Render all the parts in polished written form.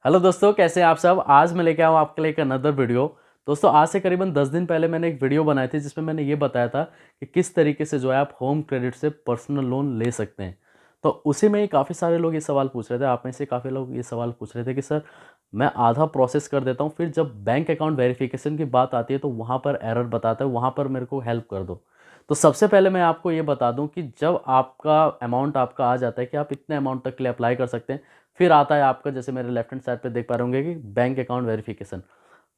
Hello दोस्तों, कैसे हैं आप सब। आज मैं लेके आया हूँ आपके लिए एक अनदर वीडियो। दोस्तों, आज से करीबन 10 दिन पहले मैंने एक वीडियो बनाई थी जिसमें मैंने ये बताया था कि किस तरीके से जो है आप होम क्रेडिट से पर्सनल लोन ले सकते हैं। तो उसी में काफ़ी सारे लोग ये सवाल पूछ रहे थे, आप में से काफ़ी लोग ये सवाल पूछ रहे थे कि सर मैं आधा प्रोसेस कर देता हूँ, फिर जब बैंक अकाउंट वेरिफिकेशन की बात आती है तो वहाँ पर एरर बताता है, वहाँ पर मेरे को हेल्प कर दो। तो सबसे पहले मैं आपको ये बता दूं कि जब आपका अमाउंट आपका आ जाता है कि आप इतने अमाउंट तक के लिए अप्लाई कर सकते हैं, फिर आता है आपका, जैसे मेरे लेफ्ट हैंड साइड पे देख पा रहे होंगे कि बैंक अकाउंट वेरिफिकेशन।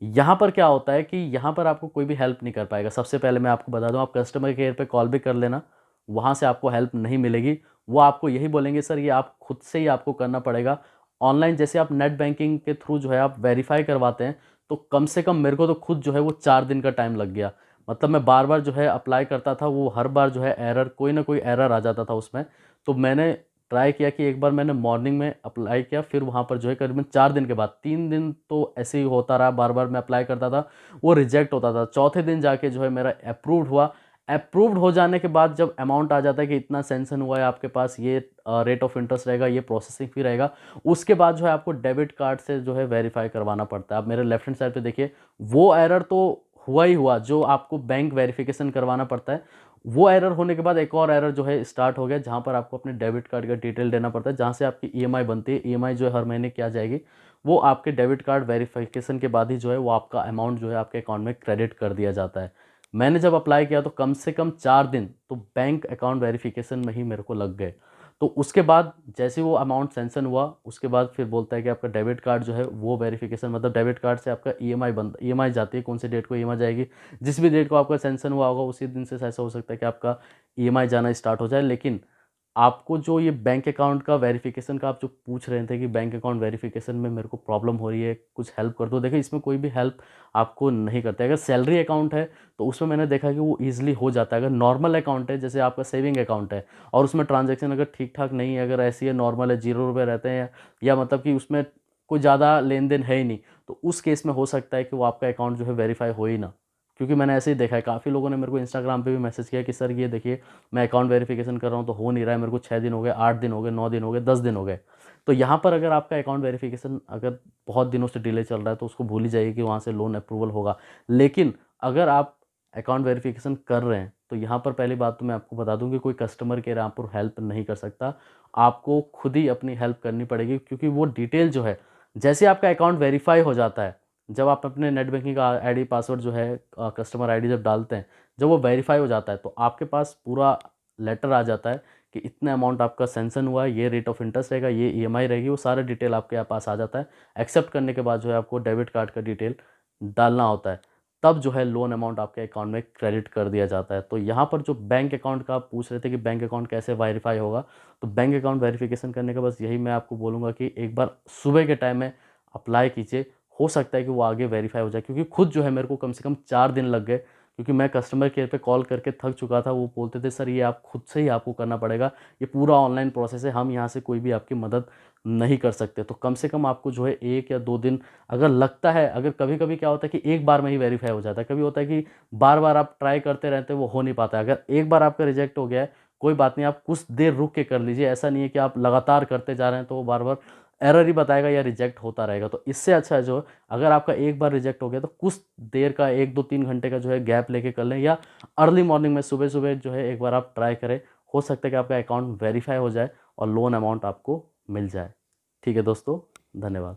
यहाँ पर क्या होता है कि यहाँ पर आपको कोई भी हेल्प नहीं कर पाएगा। सबसे पहले मैं आपको बता दूं, आप कस्टमर केयर पे कॉल भी कर लेना, वहाँ से आपको हेल्प नहीं मिलेगी। वो आपको यही बोलेंगे सर ये आप खुद से ही आपको करना पड़ेगा ऑनलाइन। जैसे आप नेट बैंकिंग के थ्रू जो है आप वेरीफाई करवाते हैं, तो कम से कम मेरे को तो खुद जो है वो 4 दिन का टाइम लग गया। मतलब मैं बार बार जो है अप्लाई करता था, वो हर बार जो है एरर, कोई ना कोई एरर आ जाता था उसमें। तो मैंने ट्राई किया कि एक बार मैंने मॉर्निंग में अप्लाई किया, फिर वहाँ पर जो है करीबन 4 दिन के बाद, 3 दिन तो ऐसे ही होता रहा, बार बार मैं अप्लाई करता था, वो रिजेक्ट होता था। चौथे दिन जाके जो है मेरा अप्रूव्ड हुआ। अप्रूव्ड हो जाने के बाद जब अमाउंट आ जाता है कि इतना सेंक्शन हुआ है आपके पास, ये रेट ऑफ इंटरेस्ट रहेगा, ये प्रोसेसिंग फी रहेगा, उसके बाद जो है आपको डेबिट कार्ड से जो है वेरीफाई करवाना पड़ता है। आप मेरे लेफ्ट हैंड साइड पे देखिए, वो एरर तो हुआ ही हुआ जो आपको बैंक वेरिफिकेशन करवाना पड़ता है। वो एरर होने के बाद एक और एरर जो है स्टार्ट हो गया, जहाँ पर आपको अपने डेबिट कार्ड का डिटेल देना पड़ता है, जहाँ से आपकी ईएमआई बनती है। ईएमआई जो है हर महीने क्या जाएगी, वो आपके डेबिट कार्ड वेरिफिकेशन के बाद ही जो है वो आपका अमाउंट जो है आपके अकाउंट में क्रेडिट कर दिया जाता है। मैंने जब अप्लाई किया तो कम से कम 4 दिन तो बैंक अकाउंट वेरिफिकेशन में ही मेरे को लग गए। तो उसके बाद जैसे वो अमाउंट सेंक्शन हुआ, उसके बाद फिर बोलता है कि आपका डेबिट कार्ड जो है वो वेरिफिकेशन, मतलब डेबिट कार्ड से आपका ईएमआई जाती है, कौन से डेट को ईएमआई जाएगी, जिस भी डेट को आपका सेंक्शन हुआ होगा उसी दिन से ऐसा हो सकता है कि आपका ईएमआई जाना स्टार्ट हो जाए। लेकिन आपको जो ये बैंक अकाउंट का वेरिफिकेशन का आप जो पूछ रहे थे कि बैंक अकाउंट वेरिफिकेशन में मेरे को प्रॉब्लम हो रही है, कुछ हेल्प कर दो, देखिए इसमें कोई भी हेल्प आपको नहीं करता है। अगर सैलरी अकाउंट है तो उसमें मैंने देखा कि वो ईजिली हो जाता है। अगर नॉर्मल अकाउंट है, जैसे आपका सेविंग अकाउंट है और उसमें ट्रांजैक्शन अगर ठीक ठाक नहीं है, अगर ऐसी है नॉर्मल है, 0 रुपये रहते हैं, या मतलब कि उसमें कोई ज़्यादा लेन देन है ही नहीं, तो उस केस में हो सकता है कि वो आपका अकाउंट जो है वेरीफाई हो ही ना। क्योंकि मैंने ऐसे ही देखा है, काफ़ी लोगों ने मेरे को इंस्टाग्राम पे भी मैसेज किया कि सर ये देखिए मैं अकाउंट वेरिफिकेशन कर रहा हूँ तो हो नहीं रहा है, मेरे को 6 दिन हो गए, 8 दिन हो गए, 9 दिन हो गए, 10 दिन हो गए। तो यहाँ पर अगर आपका अकाउंट वेरिफिकेशन अगर बहुत दिनों से डिले चल रहा है तो उसको भूल ही जाइए कि वहाँ से लोन अप्रूवल होगा। लेकिन अगर आप अकाउंट वेरिफिकेशन कर रहे हैं तो यहाँ पर पहली बात तो मैं आपको बता दूं कि कोई कस्टमर केयर आप पर हेल्प नहीं कर सकता, आपको खुद ही अपनी हेल्प करनी पड़ेगी। क्योंकि वो डिटेल जो है, जैसे आपका अकाउंट वेरीफाई हो जाता है, जब आप अपने नेट बैंकिंग का आईडी पासवर्ड जो है कस्टमर आईडी जब डालते हैं, जब वो वेरीफाई हो जाता है तो आपके पास पूरा लेटर आ जाता है कि इतने अमाउंट आपका सेंक्शन हुआ है, ये रेट ऑफ इंटरेस्ट रहेगा, ये ईएमआई रहेगी, वो सारा डिटेल आपके यहाँ पास आ जाता है। एक्सेप्ट करने के बाद जो है आपको डेबिट कार्ड का डिटेल डालना होता है, तब जो है लोन अमाउंट आपके अकाउंट में क्रेडिट कर दिया जाता है। तो यहाँ पर जो बैंक अकाउंट का आप पूछ रहे थे कि बैंक अकाउंट कैसे वेरीफाई होगा, तो बैंक अकाउंट वेरिफिकेशन करने का बस यही मैं आपको बोलूँगा कि एक बार सुबह के टाइम में अप्लाई कीजिए, हो सकता है कि वो आगे वेरीफाई हो जाए। क्योंकि खुद जो है मेरे को कम से कम 4 दिन लग गए, क्योंकि मैं कस्टमर केयर पे कॉल करके थक चुका था। वो बोलते थे सर ये आप खुद से ही आपको करना पड़ेगा, ये पूरा ऑनलाइन प्रोसेस है, हम यहाँ से कोई भी आपकी मदद नहीं कर सकते। तो कम से कम आपको जो है 1 या 2 दिन अगर लगता है, अगर कभी कभी क्या होता है कि एक बार में ही वेरीफाई हो जाता है, कभी होता है कि बार बार आप ट्राई करते रहते हैं वो हो नहीं पाता है। अगर एक बार आपका रिजेक्ट हो गया है, कोई बात नहीं, आप कुछ देर रुक के कर लीजिए। ऐसा नहीं है कि आप लगातार करते जा रहे हैं तो वो बार बार एरर ही बताएगा या रिजेक्ट होता रहेगा। तो इससे अच्छा है जो, अगर आपका एक बार रिजेक्ट हो गया तो कुछ देर का 1 2 3 घंटे का जो है गैप लेके कर लें, या अर्ली मॉर्निंग में सुबह सुबह जो है एक बार आप ट्राई करें। हो सकता है कि आपका अकाउंट वेरीफाई हो जाए और लोन अमाउंट आपको मिल जाए। ठीक है दोस्तों, धन्यवाद।